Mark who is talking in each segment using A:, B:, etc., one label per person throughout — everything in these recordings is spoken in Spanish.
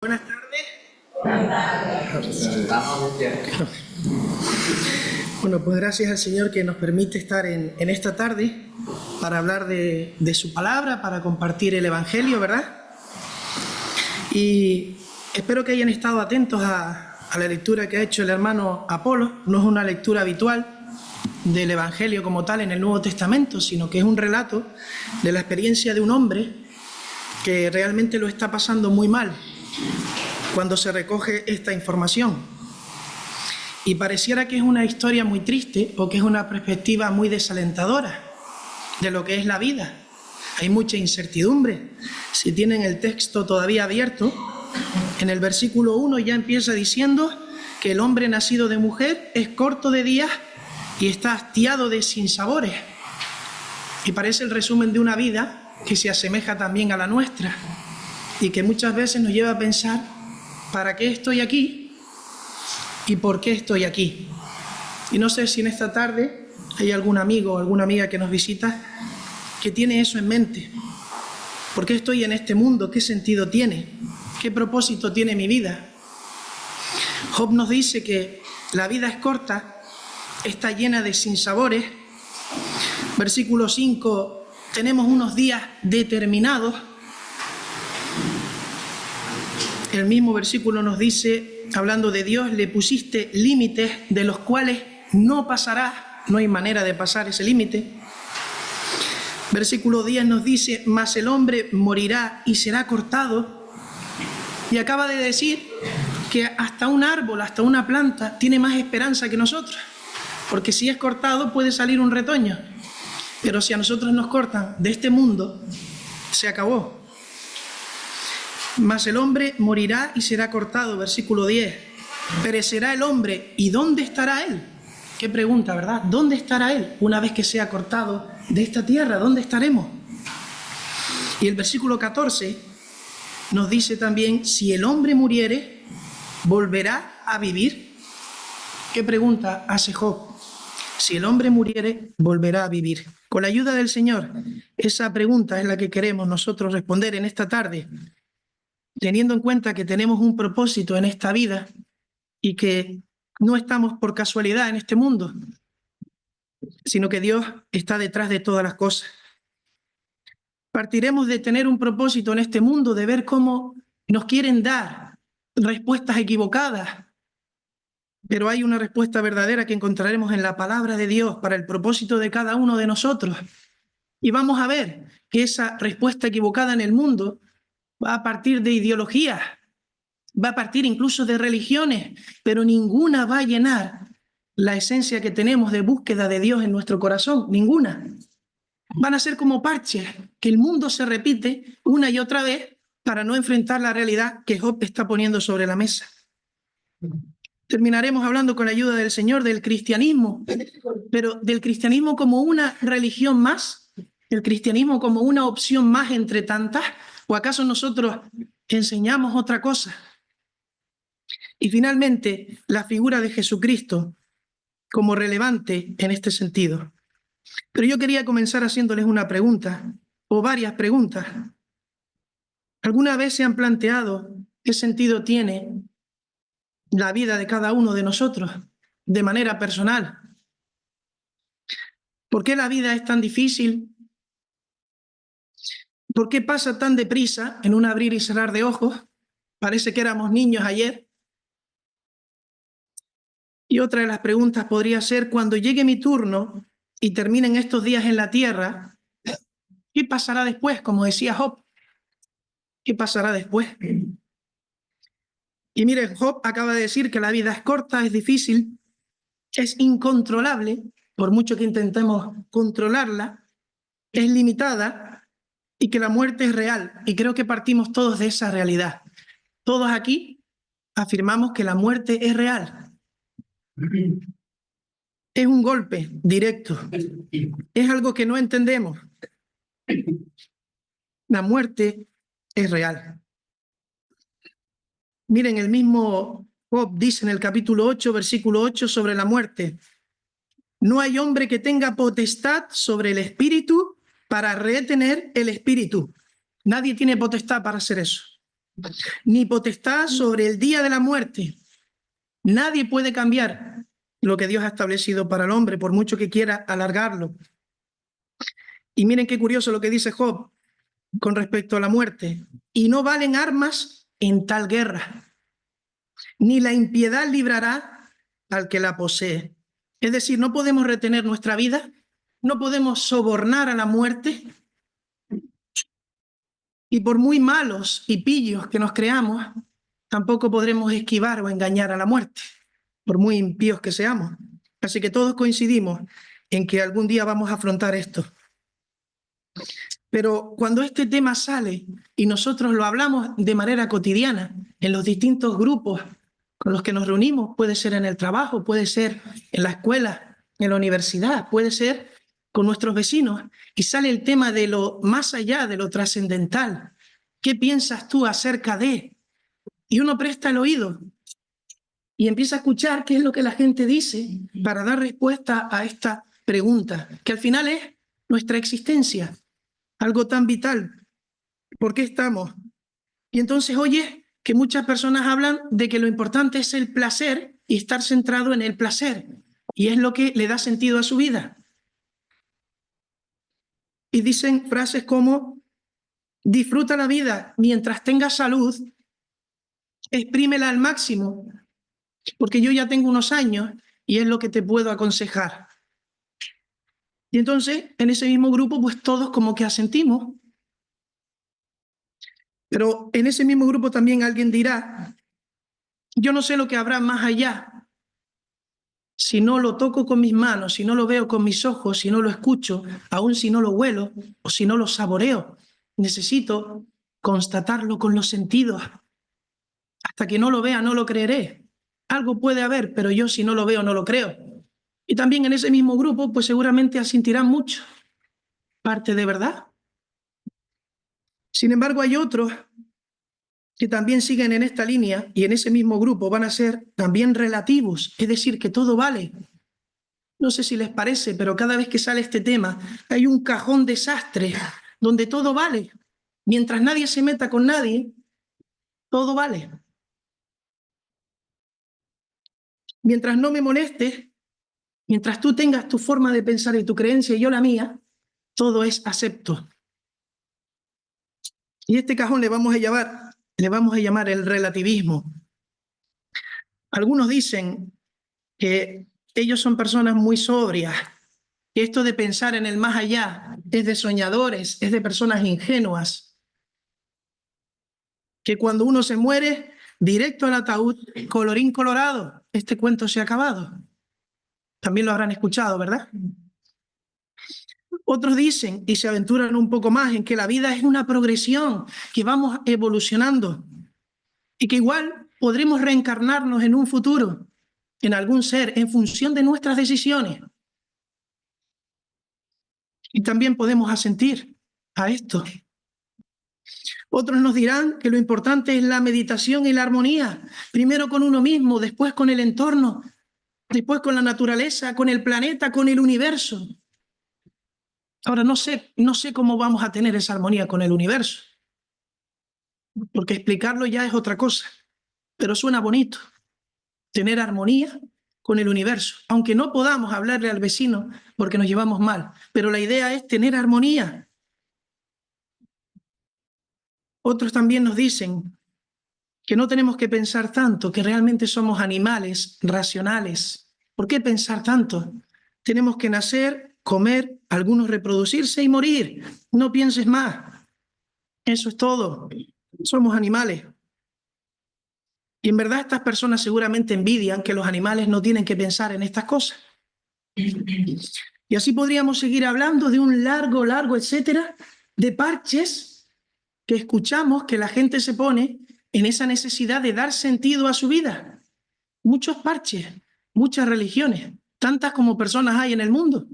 A: Buenas tardes. Bueno, pues gracias al Señor que nos permite estar en esta tarde para hablar de su palabra, para compartir el Evangelio, ¿verdad? Y espero que hayan estado atentos a la lectura que ha hecho el hermano Apolo. No es una lectura habitual del Evangelio como tal en el Nuevo Testamento, sino que es un relato de la experiencia de un hombre que realmente lo está pasando muy mal cuando se recoge esta información. Y pareciera que es una historia muy triste o que es una perspectiva muy desalentadora de lo que es la vida. Hay mucha incertidumbre. Si tienen el texto todavía abierto, en el versículo 1 ya empieza diciendo que el hombre nacido de mujer es corto de días y está hastiado de sinsabores. Y parece el resumen de una vida que se asemeja también a la nuestra y que muchas veces nos lleva a pensar: ¿para qué estoy aquí? ¿Y por qué estoy aquí? Y no sé si en esta tarde hay algún amigo o alguna amiga que nos visita que tiene eso en mente. ¿Por qué estoy en este mundo? ¿Qué sentido tiene? ¿Qué propósito tiene mi vida? Job nos dice que la vida es corta, está llena de sinsabores. Versículo 5, tenemos unos días determinados. El mismo versículo nos dice, hablando de Dios, le pusiste límites de los cuales no pasarás, no hay manera de pasar ese límite. Versículo 10 nos dice, mas el hombre morirá y será cortado. Y acaba de decir que hasta un árbol, hasta una planta, tiene más esperanza que nosotros. Porque si es cortado puede salir un retoño. Pero si a nosotros nos cortan de este mundo, se acabó. Mas el hombre morirá y será cortado, versículo 10. Perecerá el hombre, ¿y dónde estará él? Qué pregunta, ¿verdad? ¿Dónde estará él una vez que sea cortado de esta tierra? ¿Dónde estaremos? Y el versículo 14 nos dice también, si el hombre muriere, ¿volverá a vivir? ¿Qué pregunta hace Job? Si el hombre muriere, ¿volverá a vivir? Con la ayuda del Señor, esa pregunta es la que queremos nosotros responder en esta tarde, teniendo en cuenta que tenemos un propósito en esta vida y que no estamos por casualidad en este mundo, sino que Dios está detrás de todas las cosas. Partiremos de tener un propósito en este mundo, de ver cómo nos quieren dar respuestas equivocadas, pero hay una respuesta verdadera que encontraremos en la palabra de Dios para el propósito de cada uno de nosotros. Y vamos a ver que esa respuesta equivocada en el mundo va a partir de ideologías, va a partir incluso de religiones, pero ninguna va a llenar la esencia que tenemos de búsqueda de Dios en nuestro corazón, ninguna. Van a ser como parches, que el mundo se repite una y otra vez para no enfrentar la realidad que Job está poniendo sobre la mesa. Terminaremos hablando con la ayuda del Señor del cristianismo, pero del cristianismo como una religión más, el cristianismo como una opción más entre tantas, ¿o acaso nosotros enseñamos otra cosa? Y finalmente, la figura de Jesucristo como relevante en este sentido. Pero yo quería comenzar haciéndoles una pregunta, o varias preguntas. ¿Alguna vez se han planteado qué sentido tiene la vida de cada uno de nosotros de manera personal? ¿Por qué la vida es tan difícil? ¿Por qué pasa tan deprisa en un abrir y cerrar de ojos? Parece que éramos niños ayer. Y otra de las preguntas podría ser, cuando llegue mi turno y terminen estos días en la tierra, ¿qué pasará después? Como decía Job, ¿qué pasará después? Y miren, Job acaba de decir que la vida es corta, es difícil, es incontrolable, por mucho que intentemos controlarla, es limitada y que la muerte es real. Y creo que partimos todos de esa realidad. Todos aquí afirmamos que la muerte es real. Es un golpe directo. Es algo que no entendemos. La muerte es real. Miren, el mismo Job dice en el capítulo 8, versículo 8, sobre la muerte: no hay hombre que tenga potestad sobre el espíritu para retener el espíritu. Nadie tiene potestad para hacer eso. ni potestad sobre el día de la muerte. Nadie puede cambiar lo que Dios ha establecido para el hombre, por mucho que quiera alargarlo. Y miren qué curioso lo que dice Job con respecto a la muerte. Y no valen armas en tal guerra, ni la impiedad librará al que la posee. Es decir, no podemos retener nuestra vida, no podemos sobornar a la muerte, y por muy malos y pillos que nos creamos, tampoco podremos esquivar o engañar a la muerte, por muy impíos que seamos. Así que todos coincidimos en que algún día vamos a afrontar esto. Pero cuando este tema sale y nosotros lo hablamos de manera cotidiana en los distintos grupos con los que nos reunimos, puede ser en el trabajo, puede ser en la escuela, en la universidad, puede ser con nuestros vecinos, y sale el tema de lo más allá, de lo trascendental. ¿Qué piensas tú acerca de? Y uno presta el oído y empieza a escuchar qué es lo que la gente dice para dar respuesta a esta pregunta, que al final es nuestra existencia, algo tan vital. ¿Por qué estamos? Y entonces oye que muchas personas hablan de que lo importante es el placer y estar centrado en el placer, y es lo que le da sentido a su vida. Y dicen frases como: disfruta la vida mientras tengas salud, exprímela al máximo, porque yo ya tengo unos años y es lo que te puedo aconsejar. Y entonces, en ese mismo grupo, pues todos como que asentimos. Pero en ese mismo grupo también alguien dirá: yo no sé lo que habrá más allá. Si no lo toco con mis manos, si no lo veo con mis ojos, si no lo escucho, aun si no lo huelo o si no lo saboreo, necesito constatarlo con los sentidos. Hasta que no lo vea, no lo creeré. Algo puede haber, pero yo si no lo veo, no lo creo. Y también en ese mismo grupo, pues seguramente asentirán mucho. Parte de verdad. Sin embargo, hay otros que también siguen en esta línea y en ese mismo grupo van a ser también relativos, es decir, que todo vale. No sé si les parece, pero cada vez que sale este tema hay un cajón desastre donde todo vale. Mientras nadie se meta con nadie, todo vale. Mientras no me molestes, mientras tú tengas tu forma de pensar y tu creencia y yo la mía, todo es acepto. Y este cajón le vamos a llamar el relativismo. Algunos dicen que ellos son personas muy sobrias, que esto de pensar en el más allá es de soñadores, es de personas ingenuas, que cuando uno se muere, directo al ataúd, colorín colorado, este cuento se ha acabado. También lo habrán escuchado, ¿verdad? Otros dicen y se aventuran un poco más en que la vida es una progresión, que vamos evolucionando y que igual podremos reencarnarnos en un futuro, en algún ser, en función de nuestras decisiones. Y también podemos asentir a esto. Otros nos dirán que lo importante es la meditación y la armonía, primero con uno mismo, después con el entorno, después con la naturaleza, con el planeta, con el universo. Ahora, no sé cómo vamos a tener esa armonía con el universo, porque explicarlo ya es otra cosa, pero suena bonito, tener armonía con el universo, aunque no podamos hablarle al vecino porque nos llevamos mal, pero la idea es tener armonía. Otros también nos dicen que no tenemos que pensar tanto, que realmente somos animales racionales. ¿Por qué pensar tanto? Tenemos que nacer, comer, algunos reproducirse y morir. No pienses más. Eso es todo. Somos animales. Y en verdad estas personas seguramente envidian que los animales no tienen que pensar en estas cosas. Y así podríamos seguir hablando de un largo, etcétera, de parches que escuchamos que la gente se pone en esa necesidad de dar sentido a su vida. Muchos parches, muchas religiones, tantas como personas hay en el mundo.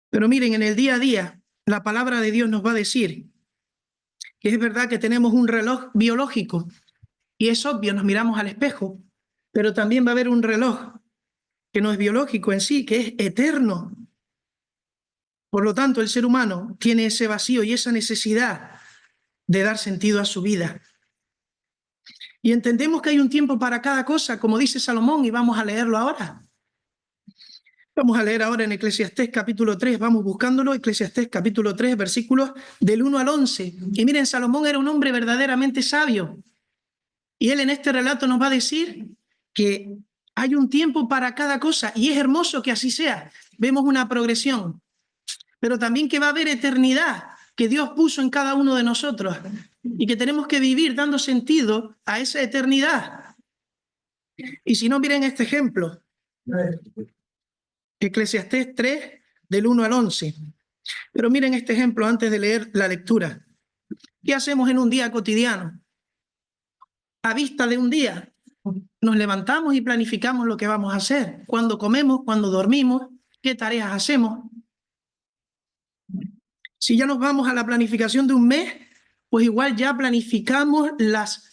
A: Pero miren, en el día a día, la palabra de Dios nos va a decir que es verdad que tenemos un reloj biológico y es obvio, nos miramos al espejo, pero también va a haber un reloj que no es biológico en sí, que es eterno. Por lo tanto, el ser humano tiene ese vacío y esa necesidad de dar sentido a su vida. Y entendemos que hay un tiempo para cada cosa, como dice Salomón, y vamos a leerlo ahora. Vamos a leer ahora en Eclesiastés capítulo 3, vamos buscándolo, Eclesiastés capítulo 3, versículos del 1 al 11. Y miren, Salomón era un hombre verdaderamente sabio. Y él en este relato nos va a decir que hay un tiempo para cada cosa, y es hermoso que así sea. Vemos una progresión, pero también que va a haber eternidad que Dios puso en cada uno de nosotros y que tenemos que vivir dando sentido a esa eternidad. Y si no, miren este ejemplo. Eclesiastés 3, del 1 al 11. Pero miren este ejemplo antes de leer la lectura. ¿Qué hacemos en un día cotidiano? A vista de un día, nos levantamos y planificamos lo que vamos a hacer. Cuando comemos, cuando dormimos, qué tareas hacemos. Si ya nos vamos a la planificación de un mes, pues igual ya planificamos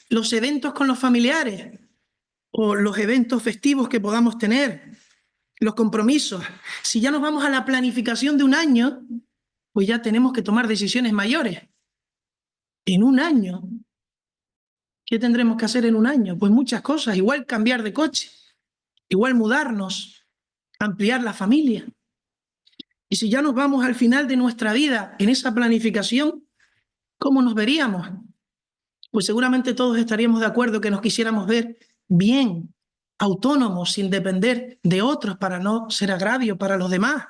A: los eventos con los familiares o los eventos festivos que podamos tener, los compromisos. Si ya nos vamos a la planificación de un año, pues ya tenemos que tomar decisiones mayores. En un año, ¿qué tendremos que hacer en un año? Pues muchas cosas, igual cambiar de coche, igual mudarnos, ampliar la familia. Y si ya nos vamos al final de nuestra vida en esa planificación, ¿cómo nos veríamos? Pues seguramente todos estaríamos de acuerdo que nos quisiéramos ver bien, autónomos, sin depender de otros para no ser agravio para los demás.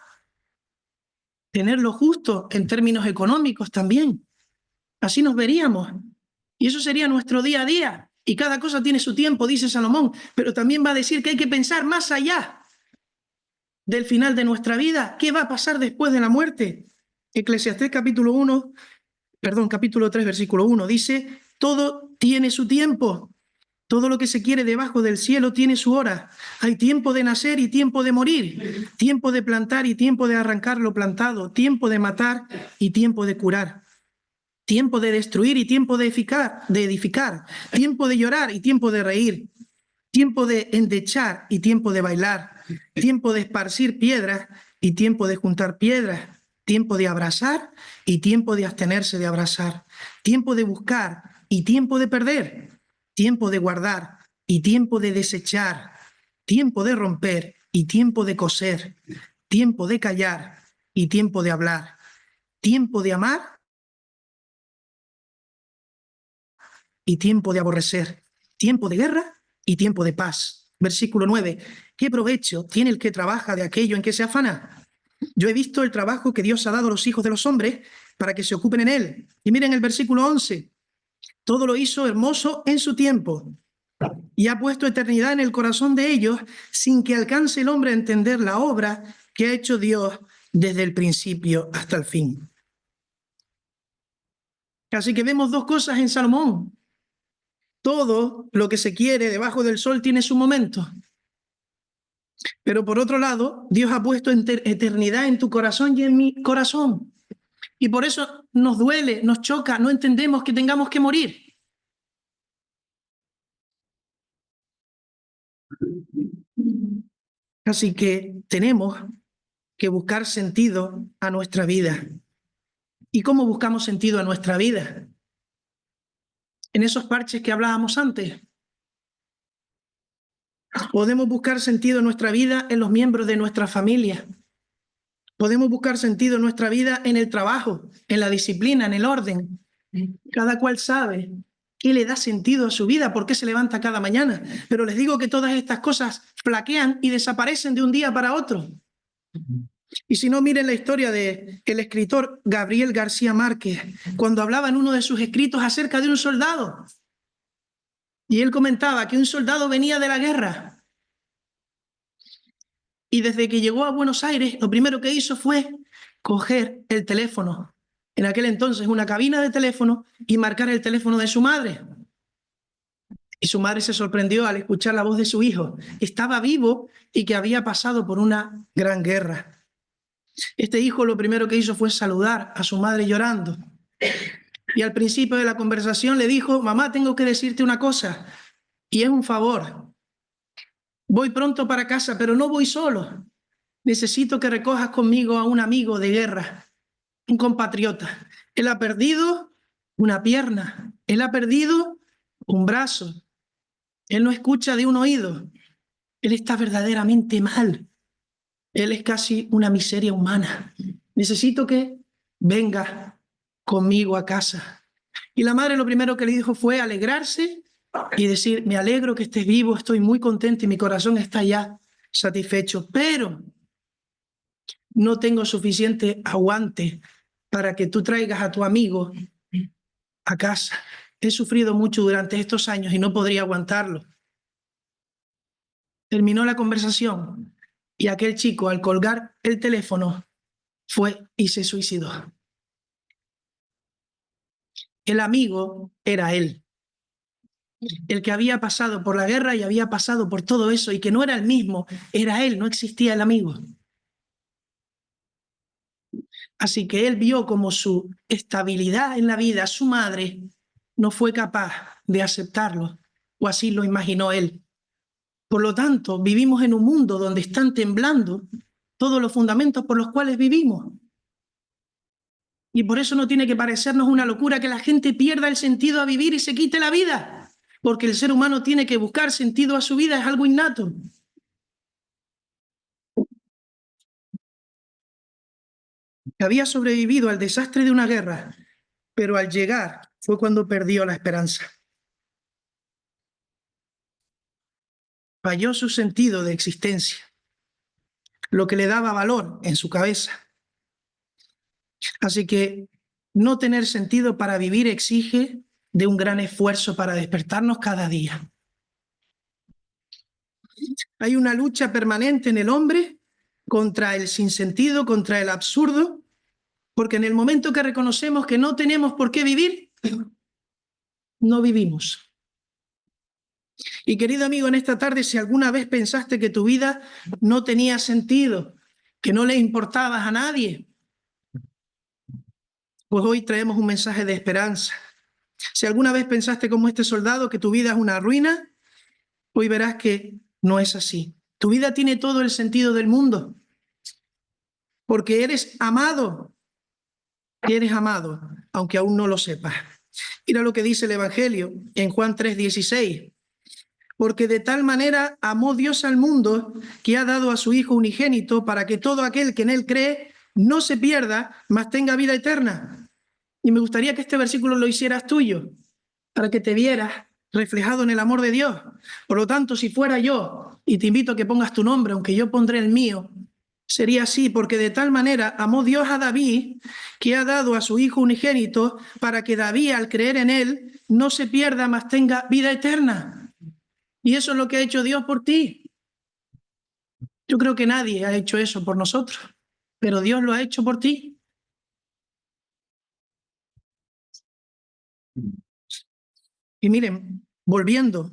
A: Tener lo justo en términos económicos también. Así nos veríamos. Y eso sería nuestro día a día. Y cada cosa tiene su tiempo, dice Salomón, pero también va a decir que hay que pensar más allá del final de nuestra vida. ¿Qué va a pasar después de la muerte? Eclesiastés capítulo 3, versículo 1, dice: todo tiene su tiempo. Todo lo que se quiere debajo del cielo tiene su hora. Hay tiempo de nacer y tiempo de morir, tiempo de plantar y tiempo de arrancar lo plantado, tiempo de matar y tiempo de curar, tiempo de destruir y tiempo de edificar, tiempo de llorar y tiempo de reír, tiempo de endechar y tiempo de bailar, tiempo de esparcir piedras y tiempo de juntar piedras, tiempo de abrazar y tiempo de abstenerse de abrazar, tiempo de buscar y tiempo de perder, tiempo de guardar y tiempo de desechar, tiempo de romper y tiempo de coser, tiempo de callar y tiempo de hablar, tiempo de amar y tiempo de aborrecer, tiempo de guerra y tiempo de paz. Versículo 9. ¿Qué provecho tiene el que trabaja de aquello en que se afana? Yo he visto el trabajo que Dios ha dado a los hijos de los hombres para que se ocupen en él. Y miren el versículo 11. Todo lo hizo hermoso en su tiempo y ha puesto eternidad en el corazón de ellos sin que alcance el hombre a entender la obra que ha hecho Dios desde el principio hasta el fin. Así que vemos dos cosas en Salomón. Todo lo que se quiere debajo del sol tiene su momento. Pero por otro lado, Dios ha puesto eternidad en tu corazón y en mi corazón. Y por eso nos duele, nos choca, no entendemos que tengamos que morir. Así que tenemos que buscar sentido a nuestra vida. ¿Y cómo buscamos sentido a nuestra vida? En esos parches que hablábamos antes. Podemos buscar sentido en nuestra vida en los miembros de nuestra familia. Podemos buscar sentido en nuestra vida en el trabajo, en la disciplina, en el orden. Cada cual sabe qué le da sentido a su vida, por qué se levanta cada mañana. Pero les digo que todas estas cosas flaquean y desaparecen de un día para otro. Y si no, miren la historia del escritor Gabriel García Márquez, cuando hablaba en uno de sus escritos acerca de un soldado. Y él comentaba que un soldado venía de la guerra. Y desde que llegó a Buenos Aires, lo primero que hizo fue coger el teléfono, en aquel entonces una cabina de teléfono, y marcar el teléfono de su madre. Y su madre se sorprendió al escuchar la voz de su hijo, que estaba vivo y que había pasado por una gran guerra. Este hijo lo primero que hizo fue saludar a su madre llorando. Y al principio de la conversación le dijo: mamá, tengo que decirte una cosa, y es un favor. Voy pronto para casa, pero no voy solo. Necesito que recojas conmigo a un amigo de guerra, un compatriota. Él ha perdido una pierna, él ha perdido un brazo, él no escucha de un oído, él está verdaderamente mal, él es casi una miseria humana. Necesito que venga conmigo a casa. Y la madre lo primero que le dijo fue alegrarse y decir, me alegro que estés vivo, estoy muy contenta y mi corazón está ya satisfecho, pero no tengo suficiente aguante para que tú traigas a tu amigo a casa. He sufrido mucho durante estos años y no podría aguantarlo. Terminó la conversación y aquel chico, al colgar el teléfono, fue y se suicidó. El amigo era él, el que había pasado por la guerra y había pasado por todo eso y que no era el mismo, era él, no existía el amigo. Así que él vio como su estabilidad en la vida, su madre, no fue capaz de aceptarlo, o así lo imaginó él. Por lo tanto, vivimos en un mundo donde están temblando todos los fundamentos por los cuales vivimos. Y por eso no tiene que parecernos una locura que la gente pierda el sentido a vivir y se quite la vida, porque el ser humano tiene que buscar sentido a su vida, es algo innato. Había sobrevivido al desastre de una guerra, pero al llegar fue cuando perdió la esperanza. Falló su sentido de existencia, lo que le daba valor en su cabeza. Así que no tener sentido para vivir exige de un gran esfuerzo para despertarnos cada día. Hay una lucha permanente en el hombre contra el sinsentido, contra el absurdo, porque en el momento que reconocemos que no tenemos por qué vivir, no vivimos. Y querido amigo, en esta tarde, si alguna vez pensaste que tu vida no tenía sentido, que no le importabas a nadie, pues hoy traemos un mensaje de esperanza. Si alguna vez pensaste como este soldado que tu vida es una ruina, hoy verás que no es así. Tu vida tiene todo el sentido del mundo, porque eres amado, aunque aún no lo sepas. Mira lo que dice el Evangelio en Juan 3:16. Porque de tal manera amó Dios al mundo que ha dado a su Hijo unigénito para que todo aquel que en él cree no se pierda, mas tenga vida eterna. Y me gustaría que este versículo lo hicieras tuyo, para que te vieras reflejado en el amor de Dios. Por lo tanto, si fuera yo, y te invito a que pongas tu nombre, aunque yo pondré el mío, sería así, porque de tal manera amó Dios a David, que ha dado a su Hijo unigénito, para que David, al creer en él, no se pierda, mas tenga vida eterna. Y eso es lo que ha hecho Dios por ti. Yo creo que nadie ha hecho eso por nosotros, pero Dios lo ha hecho por ti. Y miren, volviendo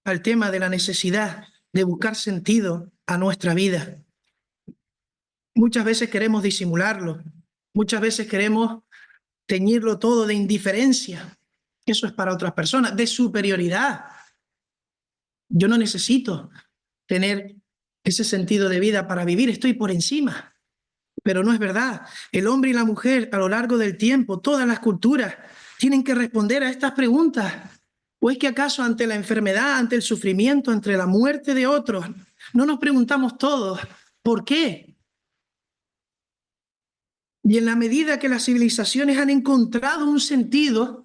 A: al tema de la necesidad de buscar sentido a nuestra vida, muchas veces queremos disimularlo, muchas veces queremos teñirlo todo de indiferencia. Eso es para otras personas, de superioridad. Yo no necesito tener ese sentido de vida para vivir, estoy por encima. Pero no es verdad. El hombre y la mujer a lo largo del tiempo, todas las culturas, tienen que responder a estas preguntas. ¿O es que acaso ante la enfermedad, ante el sufrimiento, ante la muerte de otros, no nos preguntamos todos, ¿por qué? Y en la medida que las civilizaciones han encontrado un sentido,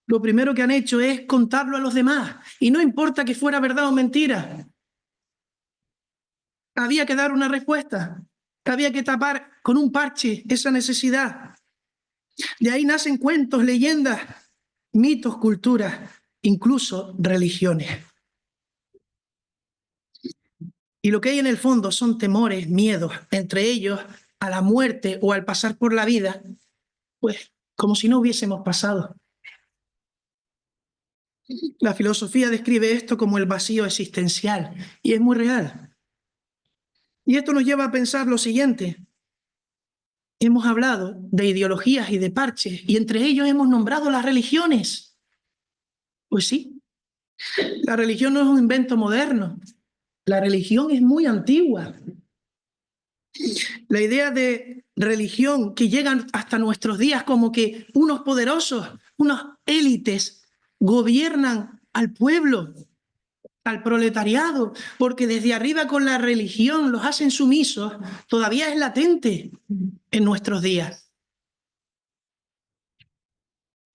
A: lo primero que han hecho es contarlo a los demás. Y no importa que fuera verdad o mentira. Había que dar una respuesta. Había que tapar con un parche esa necesidad. De ahí nacen cuentos, leyendas, mitos, culturas, incluso religiones. Y lo que hay en el fondo son temores, miedos, entre ellos a la muerte o al pasar por la vida, pues como si no hubiésemos pasado. La filosofía describe esto como el vacío existencial y es muy real. Y esto nos lleva a pensar lo siguiente. Hemos hablado de ideologías y de parches y entre ellos hemos nombrado las religiones. Pues sí, la religión no es un invento moderno. La religión es muy antigua. La idea de religión que llega hasta nuestros días como que unos poderosos unas élites gobiernan al pueblo, al proletariado, porque desde arriba con la religión los hacen sumisos, todavía es latente en nuestros días.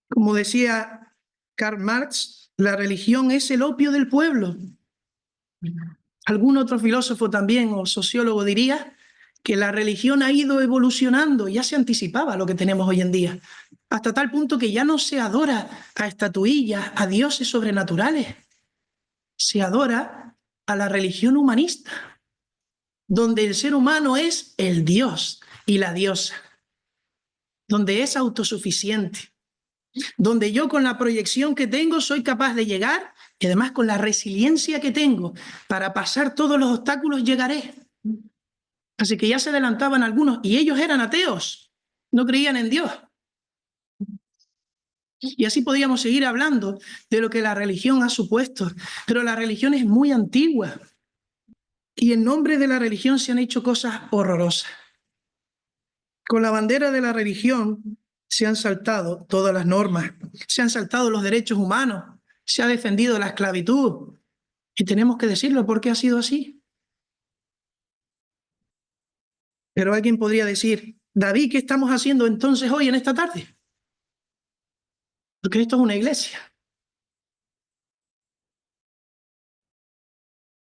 A: Como decía Karl Marx, la religión es el opio del pueblo. Algún otro filósofo también o sociólogo diría que la religión ha ido evolucionando, ya se anticipaba lo que tenemos hoy en día, hasta tal punto que ya no se adora a estatuillas, a dioses sobrenaturales, se adora a la religión humanista, donde el ser humano es el dios y la diosa, donde es autosuficiente, donde yo con la proyección que tengo soy capaz de llegar y además con la resiliencia que tengo para pasar todos los obstáculos llegaré. Así que ya se adelantaban algunos y ellos eran ateos, no creían en Dios. Y así podíamos seguir hablando de lo que la religión ha supuesto, pero la religión es muy antigua y en nombre de la religión se han hecho cosas horrorosas. Con la bandera de la religión se han saltado todas las normas, se han saltado los derechos humanos, se ha defendido la esclavitud. Y tenemos que decirlo porque ha sido así. Pero alguien podría decir, David, ¿qué estamos haciendo entonces hoy en esta tarde? Porque esto es una iglesia.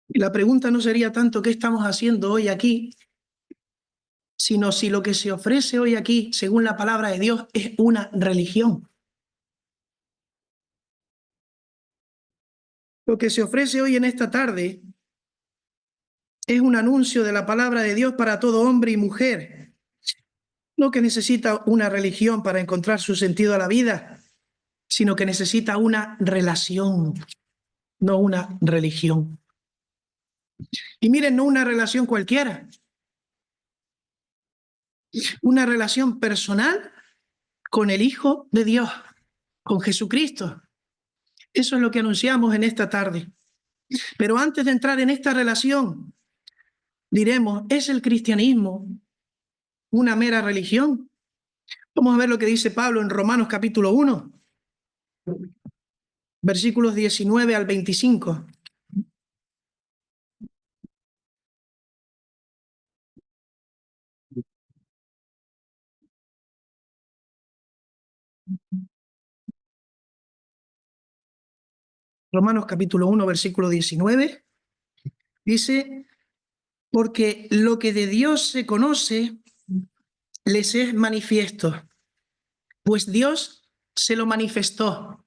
A: Y la pregunta no sería tanto qué estamos haciendo hoy aquí, sino si lo que se ofrece hoy aquí, según la palabra de Dios, es una religión. Lo que se ofrece hoy en esta tarde es un anuncio de la palabra de Dios para todo hombre y mujer, no que necesita una religión para encontrar su sentido a la vida, sino que necesita una relación, no una religión. Y miren, no una relación cualquiera, una relación personal con el Hijo de Dios, con Jesucristo. Eso es lo que anunciamos en esta tarde. Pero antes de entrar en esta relación, diremos, ¿es el cristianismo una mera religión? Vamos a ver lo que dice Pablo en Romanos capítulo 1, versículos 19 al 25. Romanos capítulo 1, versículo 19, dice, porque lo que de Dios se conoce les es manifiesto, pues Dios se lo manifestó.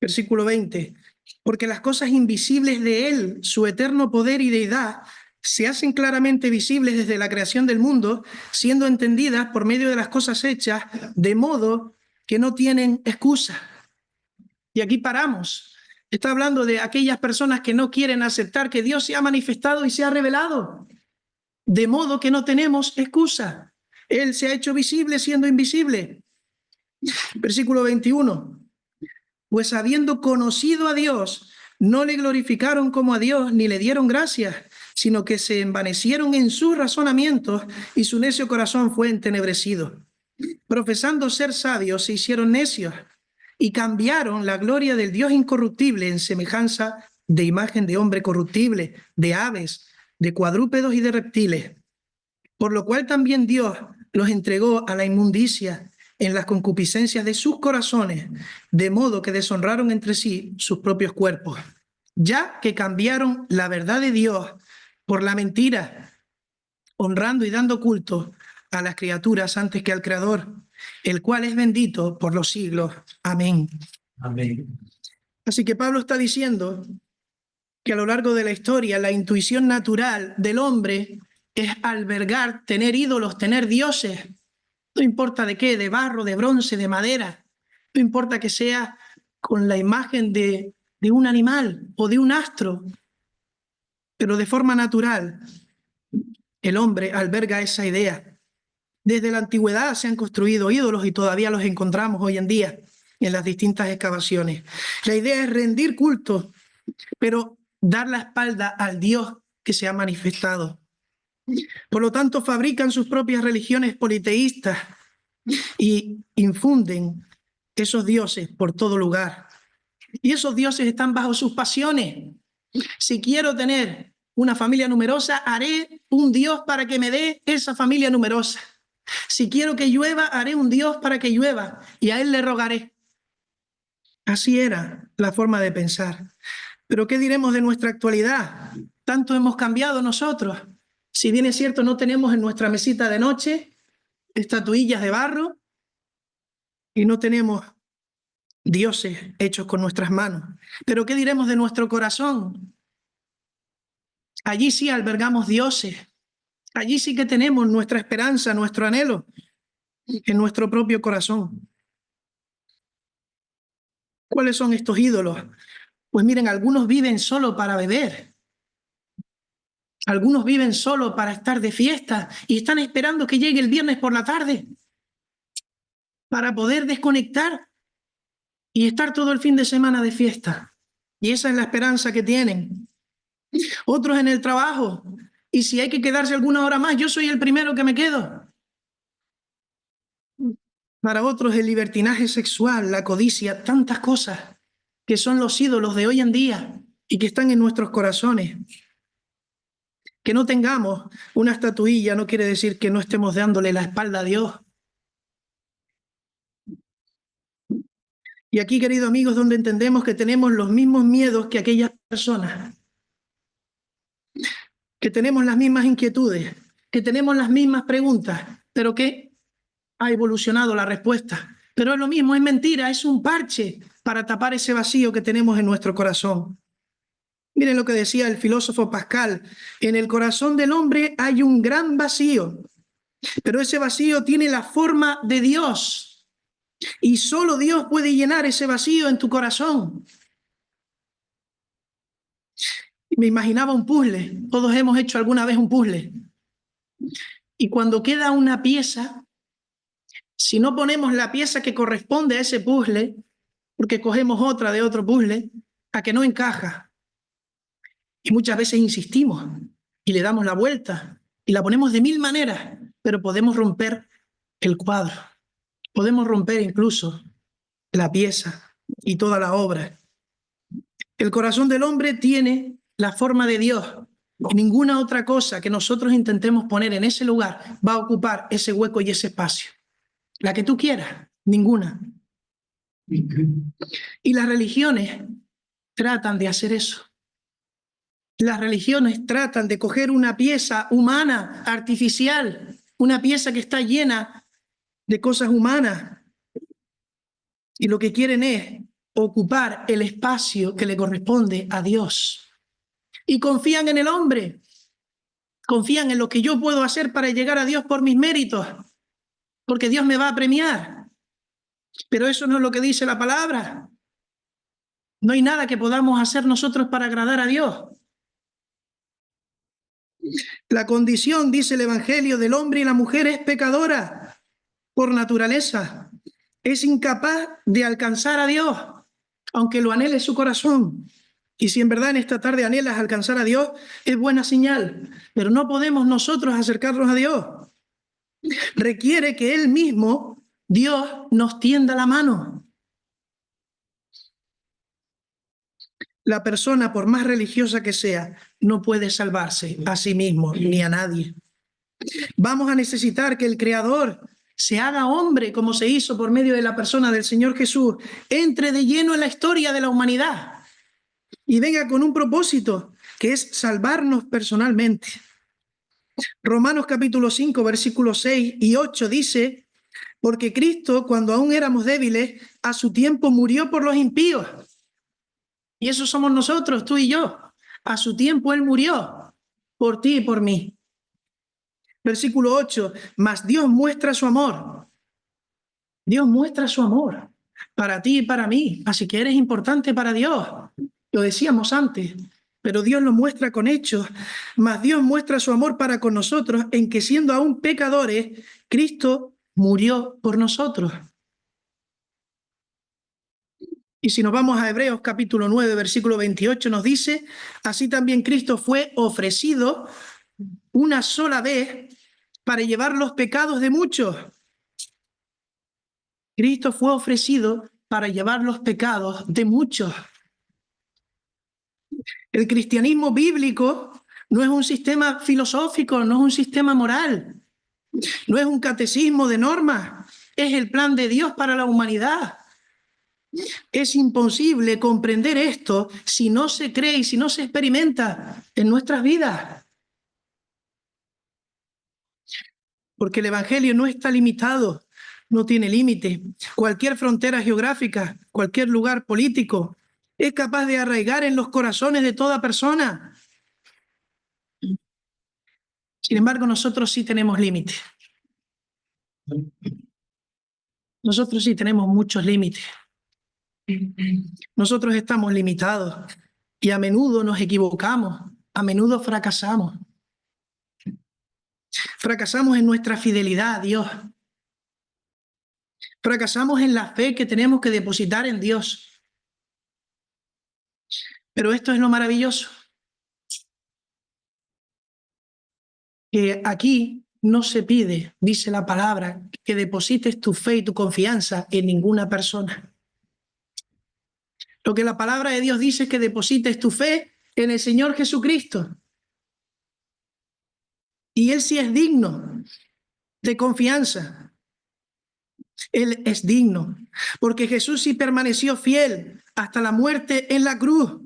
A: Versículo 20, porque las cosas invisibles de Él, su eterno poder y deidad, se hacen claramente visibles desde la creación del mundo, siendo entendidas por medio de las cosas hechas, de modo que no tienen excusa. Y aquí paramos. Está hablando de aquellas personas que no quieren aceptar que Dios se ha manifestado y se ha revelado, de modo que no tenemos excusa. Él se ha hecho visible siendo invisible. Versículo 21. Pues habiendo conocido a Dios, no le glorificaron como a Dios ni le dieron gracias, sino que se envanecieron en sus razonamientos y su necio corazón fue entenebrecido. Profesando ser sabios, se hicieron necios y cambiaron la gloria del Dios incorruptible en semejanza de imagen de hombre corruptible, de aves, de cuadrúpedos y de reptiles. Por lo cual también Dios los entregó a la inmundicia en las concupiscencias de sus corazones, de modo que deshonraron entre sí sus propios cuerpos, ya que cambiaron la verdad de Dios por la mentira, honrando y dando culto a las criaturas antes que al Creador, el cual es bendito por los siglos. Amén.
B: Amén.
A: Así que Pablo está diciendo que a lo largo de la historia la intuición natural del hombre es albergar, tener ídolos, tener dioses, no importa de qué, de barro, de bronce, de madera, no importa que sea con la imagen de un animal o de un astro, pero de forma natural el hombre alberga esa idea. Desde la antigüedad se han construido ídolos y todavía los encontramos hoy en día en las distintas excavaciones. La idea es rendir culto, pero dar la espalda al Dios que se ha manifestado. Por lo tanto, fabrican sus propias religiones politeístas y infunden esos dioses por todo lugar. Y esos dioses están bajo sus pasiones. Si quiero tener una familia numerosa, haré un Dios para que me dé esa familia numerosa. Si quiero que llueva, haré un Dios para que llueva y a él le rogaré. Así era la forma de pensar. Pero ¿qué diremos de nuestra actualidad? Tanto hemos cambiado nosotros. Si bien es cierto, no tenemos en nuestra mesita de noche estatuillas de barro y no tenemos dioses hechos con nuestras manos. Pero ¿qué diremos de nuestro corazón? Allí sí albergamos dioses. Allí sí que tenemos nuestra esperanza, nuestro anhelo en nuestro propio corazón. ¿Cuáles son estos ídolos? Pues miren, algunos viven solo para beber. Algunos viven solo para estar de fiesta y están esperando que llegue el viernes por la tarde para poder desconectar y estar todo el fin de semana de fiesta. Y esa es la esperanza que tienen. Otros en el trabajo. Y si hay que quedarse alguna hora más, yo soy el primero que me quedo. Para otros el libertinaje sexual, la codicia, tantas cosas que son los ídolos de hoy en día y que están en nuestros corazones. Que no tengamos una estatuilla no quiere decir que no estemos dándole la espalda a Dios. Y aquí, queridos amigos, donde entendemos que tenemos los mismos miedos que aquellas personas, que tenemos las mismas inquietudes, que tenemos las mismas preguntas, pero que ha evolucionado la respuesta. Pero es lo mismo, es mentira, es un parche para tapar ese vacío que tenemos en nuestro corazón. Miren lo que decía el filósofo Pascal: en el corazón del hombre hay un gran vacío, pero ese vacío tiene la forma de Dios. Y solo Dios puede llenar ese vacío en tu corazón. Me imaginaba un puzzle. Todos hemos hecho alguna vez un puzzle. Y cuando queda una pieza, si no ponemos la pieza que corresponde a ese puzzle, porque cogemos otra de otro puzzle, a que no encaja. Y muchas veces insistimos y le damos la vuelta y la ponemos de 1000 maneras, pero podemos romper el cuadro. Podemos romper incluso la pieza y toda la obra. El corazón del hombre tiene la forma de Dios. Y ninguna otra cosa que nosotros intentemos poner en ese lugar va a ocupar ese hueco y ese espacio. La que tú quieras, ninguna. Y las religiones tratan de hacer eso. Las religiones tratan de coger una pieza humana, artificial, una pieza que está llena de cosas humanas, y lo que quieren es ocupar el espacio que le corresponde a Dios. Y confían en el hombre, confían en lo que yo puedo hacer para llegar a Dios por mis méritos, porque Dios me va a premiar. Pero eso no es lo que dice la palabra. No hay nada que podamos hacer nosotros para agradar a Dios. La condición, dice el Evangelio, del hombre y la mujer es pecadora por naturaleza. Es incapaz de alcanzar a Dios, aunque lo anhele su corazón. Y si en verdad en esta tarde anhelas alcanzar a Dios, es buena señal. Pero no podemos nosotros acercarnos a Dios. Requiere que Él mismo, Dios, nos tienda la mano. La persona, por más religiosa que sea, no puede salvarse a sí mismo ni a nadie. Vamos a necesitar que el Creador se haga hombre, como se hizo por medio de la persona del Señor Jesús, entre de lleno en la historia de la humanidad y venga con un propósito, que es salvarnos personalmente. Romanos capítulo 5, versículos 6 y 8 dice: porque Cristo, cuando aún éramos débiles, a su tiempo murió por los impíos. Y eso somos nosotros, tú y yo. A su tiempo Él murió por ti y por mí. Versículo 8, mas Dios muestra su amor. Dios muestra su amor para ti y para mí. Así que eres importante para Dios. Lo decíamos antes, pero Dios lo muestra con hechos. Mas Dios muestra su amor para con nosotros en que, siendo aún pecadores, Cristo murió por nosotros. Y si nos vamos a Hebreos capítulo 9, versículo 28, nos dice: así también Cristo fue ofrecido una sola vez para llevar los pecados de muchos. Cristo fue ofrecido para llevar los pecados de muchos. El cristianismo bíblico no es un sistema filosófico, no es un sistema moral, no es un catecismo de normas, es el plan de Dios para la humanidad. Es imposible comprender esto si no se cree y si no se experimenta en nuestras vidas. Porque el Evangelio no está limitado, no tiene límite. Cualquier frontera geográfica, cualquier lugar político, es capaz de arraigar en los corazones de toda persona. Sin embargo, nosotros sí tenemos límites. Nosotros sí tenemos muchos límites. Nosotros estamos limitados y a menudo nos equivocamos, a menudo fracasamos. Fracasamos en nuestra fidelidad a Dios. Fracasamos en la fe que tenemos que depositar en Dios. Pero esto es lo maravilloso. Que aquí no se pide, dice la palabra, que deposites tu fe y tu confianza en ninguna persona. Lo que la palabra de Dios dice es que deposites tu fe en el Señor Jesucristo. Y Él sí es digno de confianza. Él es digno, porque Jesús sí permaneció fiel hasta la muerte en la cruz.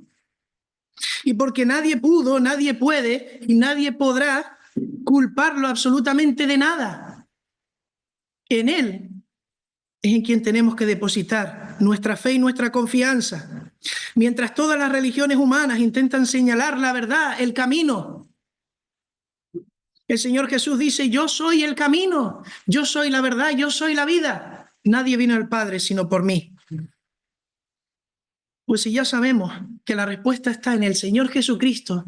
A: Y porque nadie pudo, nadie puede y nadie podrá culparlo absolutamente de nada. En Él es en quien tenemos que depositar nuestra fe y nuestra confianza. Mientras todas las religiones humanas intentan señalar la verdad, el camino, el Señor Jesús dice: yo soy el camino, yo soy la verdad, yo soy la vida. Nadie vino al Padre sino por mí. Pues si ya sabemos que la respuesta está en el Señor Jesucristo,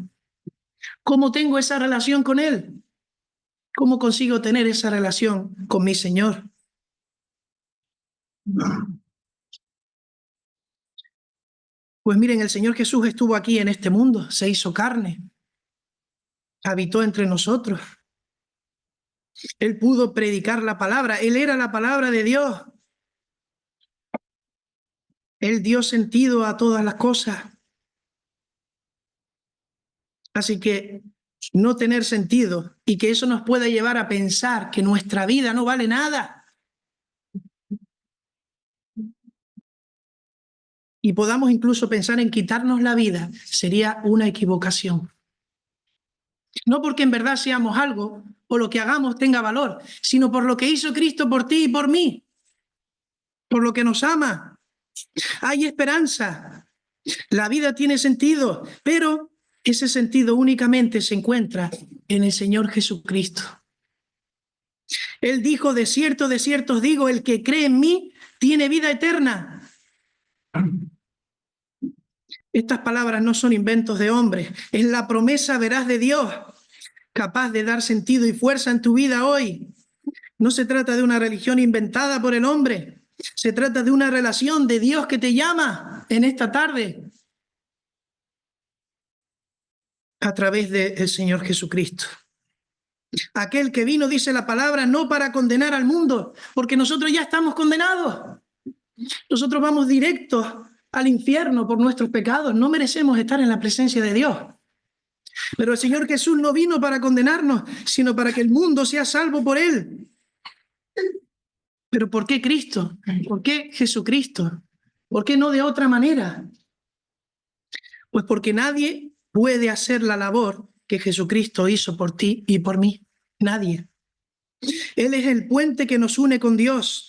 A: ¿cómo tengo esa relación con Él? ¿Cómo consigo tener esa relación con mi Señor? Pues miren, el Señor Jesús estuvo aquí en este mundo, se hizo carne, habitó entre nosotros. Él pudo predicar la palabra, Él era la palabra de Dios. Él dio sentido a todas las cosas. Así que no tener sentido y que eso nos pueda llevar a pensar que nuestra vida no vale nada y podamos incluso pensar en quitarnos la vida, sería una equivocación. No porque en verdad seamos algo o lo que hagamos tenga valor, sino por lo que hizo Cristo por ti y por mí, por lo que nos ama. Hay esperanza, la vida tiene sentido, pero ese sentido únicamente se encuentra en el Señor Jesucristo. Él dijo: de cierto os digo, el que cree en mí tiene vida eterna. Estas palabras no son inventos de hombres, es la promesa veraz de Dios, capaz de dar sentido y fuerza en tu vida hoy. No se trata de una religión inventada por el hombre, se trata de una relación de Dios que te llama en esta tarde a través del Señor Jesucristo. Aquel que vino, dice la palabra, no para condenar al mundo, porque nosotros ya estamos condenados. Nosotros vamos directos al infierno por nuestros pecados, no merecemos estar en la presencia de Dios. Pero el Señor Jesús no vino para condenarnos, sino para que el mundo sea salvo por Él. ¿Pero por qué Cristo? ¿Por qué Jesucristo? ¿Por qué no de otra manera? Pues porque nadie puede hacer la labor que Jesucristo hizo por ti y por mí. Nadie. Él es el puente que nos une con Dios.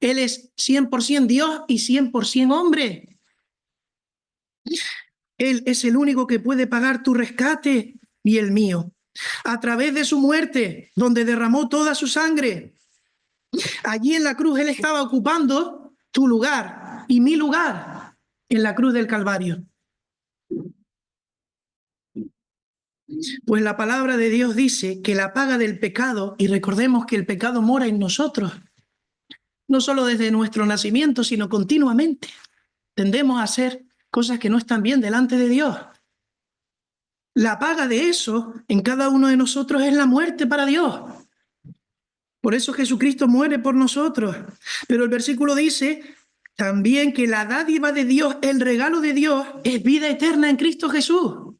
A: Él es 100% Dios y 100% hombre. Él es el único que puede pagar tu rescate y el mío. A través de su muerte, donde derramó toda su sangre. Allí en la cruz Él estaba ocupando tu lugar y mi lugar en la cruz del Calvario. Pues la palabra de Dios dice que la paga del pecado, y recordemos que el pecado mora en nosotros, no solo desde nuestro nacimiento, sino continuamente. Tendemos a hacer cosas que no están bien delante de Dios. La paga de eso en cada uno de nosotros es la muerte para Dios. Por eso Jesucristo muere por nosotros. Pero el versículo dice también que la dádiva de Dios, el regalo de Dios, es vida eterna en Cristo Jesús.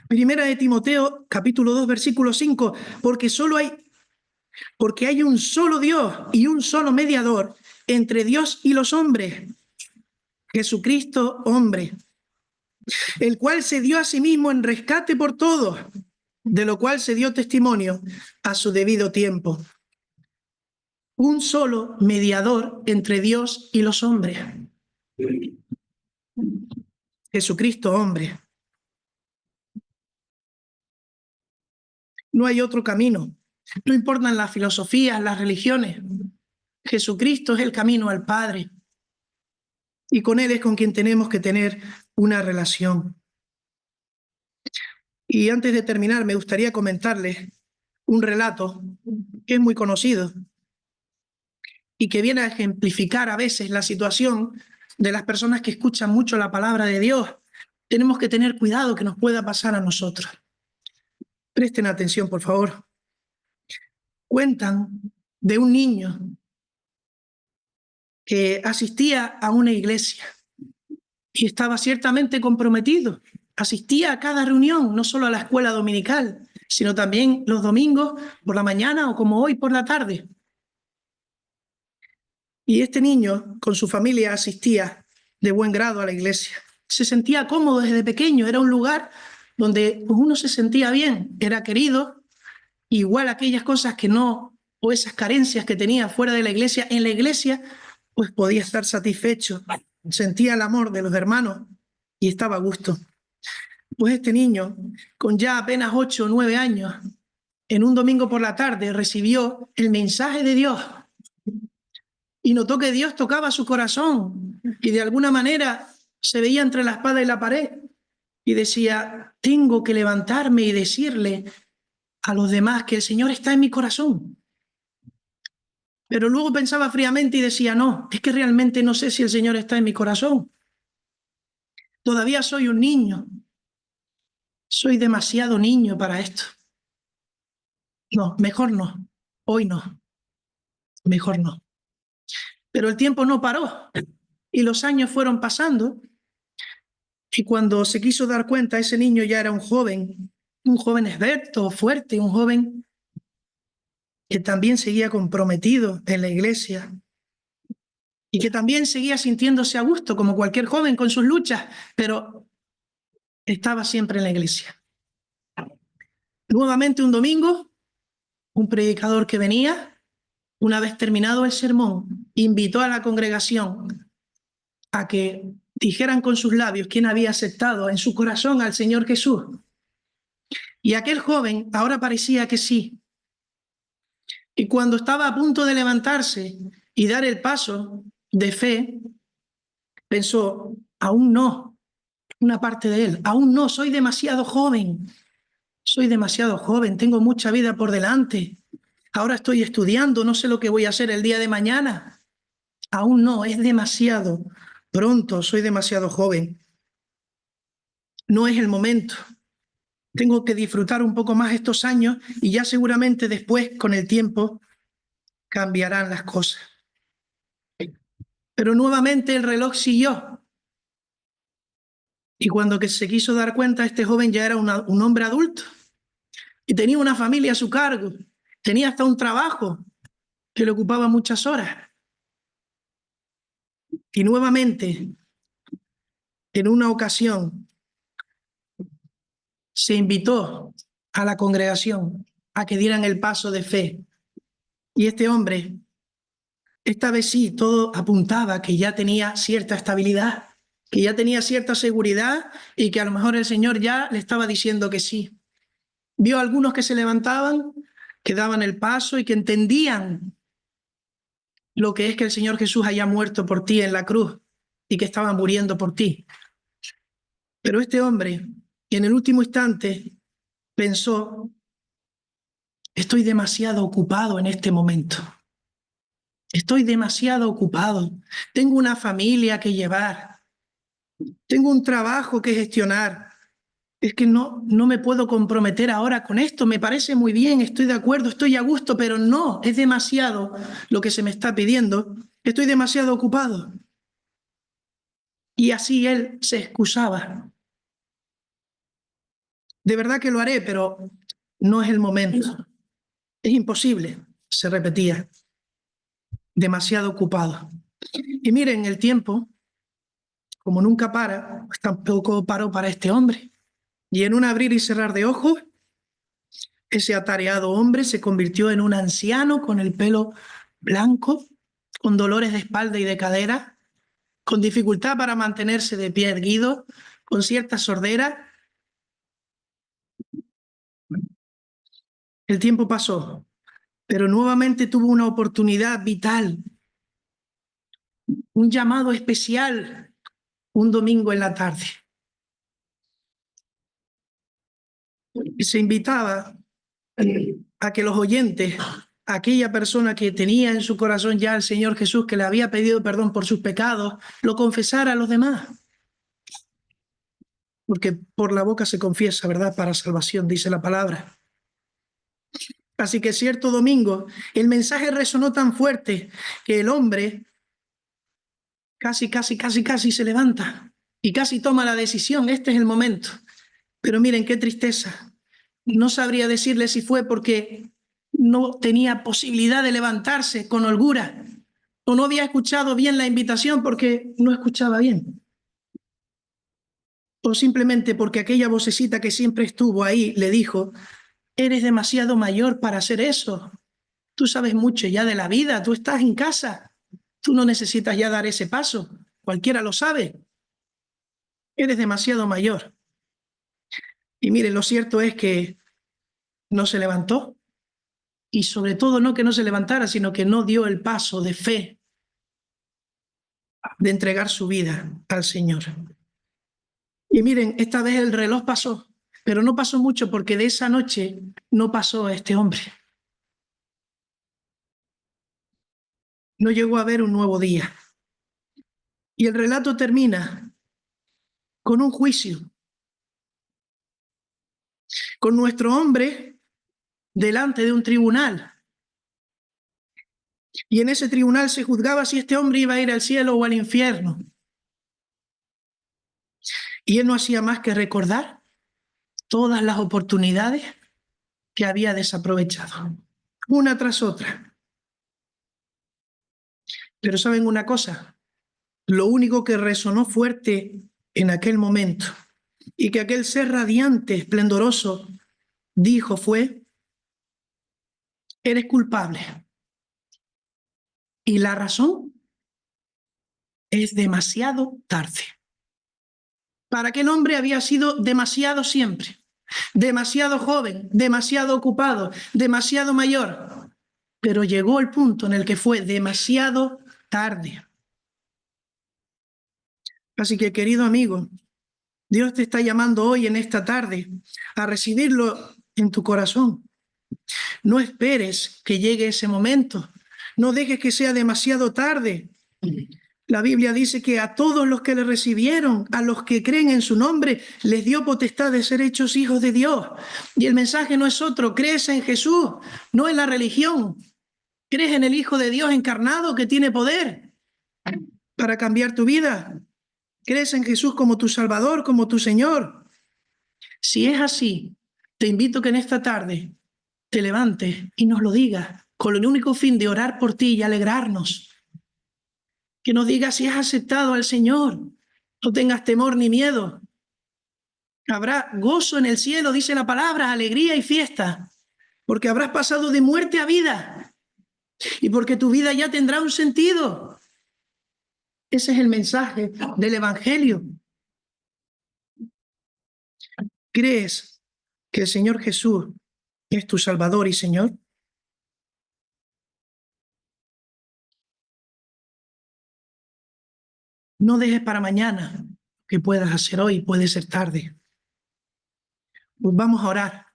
A: Primera de Timoteo, capítulo 2, versículo 5, porque hay un solo Dios y un solo mediador entre Dios y los hombres, Jesucristo hombre, el cual se dio a sí mismo en rescate por todos, de lo cual se dio testimonio a su debido tiempo. Un solo mediador entre Dios y los hombres, Jesucristo hombre. No hay otro camino. No importan las filosofías, las religiones. Jesucristo es el camino al Padre. Y con Él es con quien tenemos que tener una relación. Y antes de terminar, me gustaría comentarles un relato que es muy conocido y que viene a ejemplificar a veces la situación de las personas que escuchan mucho la palabra de Dios. Tenemos que tener cuidado que nos pueda pasar a nosotros. Presten atención, por favor. Cuentan de un niño que asistía a una iglesia y estaba ciertamente comprometido. Asistía a cada reunión, no solo a la escuela dominical, sino también los domingos por la mañana o como hoy por la tarde. Y este niño con su familia asistía de buen grado a la iglesia. Se sentía cómodo desde pequeño, era un lugar donde uno se sentía bien, era querido, igual aquellas cosas que no, o esas carencias que tenía fuera de la iglesia, en la iglesia, pues podía estar satisfecho, sentía el amor de los hermanos y estaba a gusto. Pues este niño, con ya apenas 8 o 9 años, en un domingo por la tarde recibió el mensaje de Dios y notó que Dios tocaba su corazón y de alguna manera se veía entre la espada y la pared y decía, tengo que levantarme y decirle a los demás que el Señor está en mi corazón. Pero luego pensaba fríamente y decía, no, es que realmente no sé si el Señor está en mi corazón. Todavía soy un niño. Soy demasiado niño para esto. No, mejor no. Hoy no. Mejor no. Pero el tiempo no paró y los años fueron pasando y cuando se quiso dar cuenta, ese niño ya era un joven esbelto, fuerte, un joven que también seguía comprometido en la iglesia y que también seguía sintiéndose a gusto como cualquier joven con sus luchas, pero estaba siempre en la iglesia. Nuevamente un domingo, un predicador que venía, una vez terminado el sermón, invitó a la congregación a que dijeran con sus labios quién había aceptado en su corazón al Señor Jesús. Y aquel joven ahora parecía que sí. Y cuando estaba a punto de levantarse y dar el paso de fe, pensó, aún no, una parte de él, aún no, soy demasiado joven, tengo mucha vida por delante. Ahora estoy estudiando, no sé lo que voy a hacer el día de mañana. Aún no, es demasiado pronto, soy demasiado joven. No es el momento. Tengo que disfrutar un poco más estos años y ya seguramente después, con el tiempo, cambiarán las cosas. Pero nuevamente el reloj siguió. Y cuando se quiso dar cuenta, este joven ya era un hombre adulto y tenía una familia a su cargo, tenía hasta un trabajo que le ocupaba muchas horas. Y nuevamente, en una ocasión, se invitó a la congregación a que dieran el paso de fe. Y este hombre, esta vez sí, todo apuntaba a que ya tenía cierta estabilidad, que ya tenía cierta seguridad y que a lo mejor el Señor ya le estaba diciendo que sí. Vio a algunos que se levantaban, que daban el paso y que entendían lo que es que el Señor Jesús haya muerto por ti en la cruz y que estaba muriendo por ti. Pero este hombre, en el último instante, pensó, estoy demasiado ocupado en este momento. Estoy demasiado ocupado. Tengo una familia que llevar. Tengo un trabajo que gestionar. es que no me puedo comprometer ahora con esto, me parece muy bien, estoy de acuerdo, estoy a gusto, pero no, es demasiado lo que se me está pidiendo, estoy demasiado ocupado. Y así él se excusaba. De verdad que lo haré, pero no es el momento. Es imposible, se repetía, demasiado ocupado. Y miren, el tiempo, como nunca para, pues tampoco paró para este hombre. Y en un abrir y cerrar de ojos, ese atareado hombre se convirtió en un anciano con el pelo blanco, con dolores de espalda y de cadera, con dificultad para mantenerse de pie erguido, con cierta sordera. El tiempo pasó, pero nuevamente tuvo una oportunidad vital, un llamado especial, un domingo en la tarde. Y se invitaba a que los oyentes, aquella persona que tenía en su corazón ya al Señor Jesús, que le había pedido perdón por sus pecados, lo confesara a los demás. Porque por la boca se confiesa, ¿verdad? Para salvación, dice la palabra. Así que cierto domingo, el mensaje resonó tan fuerte que el hombre casi se levanta y casi toma la decisión. Este es el momento. Pero miren qué tristeza. No sabría decirle si fue porque no tenía posibilidad de levantarse con holgura o no había escuchado bien la invitación porque no escuchaba bien. O simplemente porque aquella vocecita que siempre estuvo ahí le dijo: eres demasiado mayor para hacer eso. Tú sabes mucho ya de la vida, tú estás en casa. Tú no necesitas ya dar ese paso. Cualquiera lo sabe. Eres demasiado mayor. Y mire, lo cierto es que no se levantó. Y sobre todo no que no se levantara, sino que no dio el paso de fe de entregar su vida al Señor. Y miren, esta vez el reloj pasó, pero no pasó mucho porque de esa noche no pasó a este hombre. No llegó a haber un nuevo día. Y el relato termina con un juicio, con nuestro hombre delante de un tribunal. Y en ese tribunal se juzgaba si este hombre iba a ir al cielo o al infierno. Y él no hacía más que recordar todas las oportunidades que había desaprovechado, una tras otra. Pero ¿saben una cosa? Lo único que resonó fuerte en aquel momento y que aquel ser radiante, esplendoroso, dijo fue: eres culpable. Y la razón es demasiado tarde. Para aquel hombre había sido demasiado siempre, demasiado joven, demasiado ocupado, demasiado mayor. Pero llegó el punto en el que fue demasiado tarde. Así que, querido amigo, Dios te está llamando hoy en esta tarde a recibirlo en tu corazón. No esperes que llegue ese momento. No dejes que sea demasiado tarde. La Biblia dice que a todos los que le recibieron, a los que creen en su nombre, les dio potestad de ser hechos hijos de Dios. Y el mensaje no es otro: crees en Jesús, no en la religión. Crees en el Hijo de Dios encarnado que tiene poder para cambiar tu vida. Crees en Jesús como tu Salvador, como tu Señor. Si es así, te invito que en esta tarde te levantes y nos lo digas, con el único fin de orar por ti y alegrarnos. Que nos digas si has aceptado al Señor. No tengas temor ni miedo. Habrá gozo en el cielo, dice la palabra, alegría y fiesta, porque habrás pasado de muerte a vida y porque tu vida ya tendrá un sentido. Ese es el mensaje del Evangelio. ¿Crees que el Señor Jesús es tu Salvador y Señor? No dejes para mañana que puedas hacer hoy, puede ser tarde. Pues vamos a orar.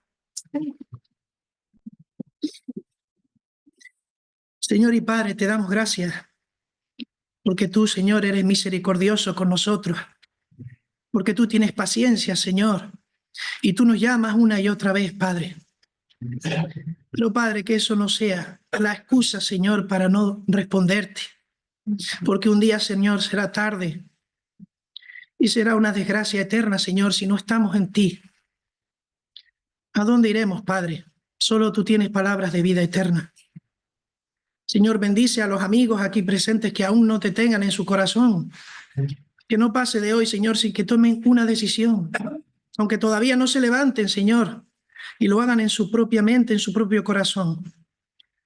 A: Señor y Padre, te damos gracias porque tú, Señor, eres misericordioso con nosotros, porque tú tienes paciencia, Señor, Y tú nos llamas una y otra vez, Padre. Pero, Padre, que eso no sea la excusa, Señor, para no responderte. Porque un día, Señor, será tarde y será una desgracia eterna, Señor, si no estamos en ti. ¿A dónde iremos, Padre? Solo tú tienes palabras de vida eterna. Señor, bendice a los amigos aquí presentes que aún no te tengan en su corazón. Que no pase de hoy, Señor, sin que tomen una decisión. Aunque todavía no se levanten, Señor, y lo hagan en su propia mente, en su propio corazón.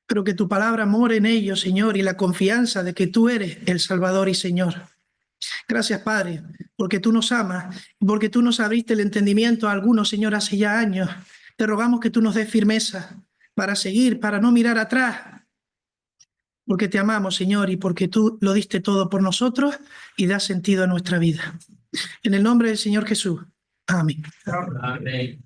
A: Pero que tu palabra more en ellos, Señor, y la confianza de que tú eres el Salvador y Señor. Gracias, Padre, porque tú nos amas, porque tú nos abriste el entendimiento a algunos, Señor, hace ya años. Te rogamos que tú nos des firmeza para seguir, para no mirar atrás, porque te amamos, Señor, y porque tú lo diste todo por nosotros y das sentido a nuestra vida. En el nombre del Señor Jesús. Amén.
B: Amén.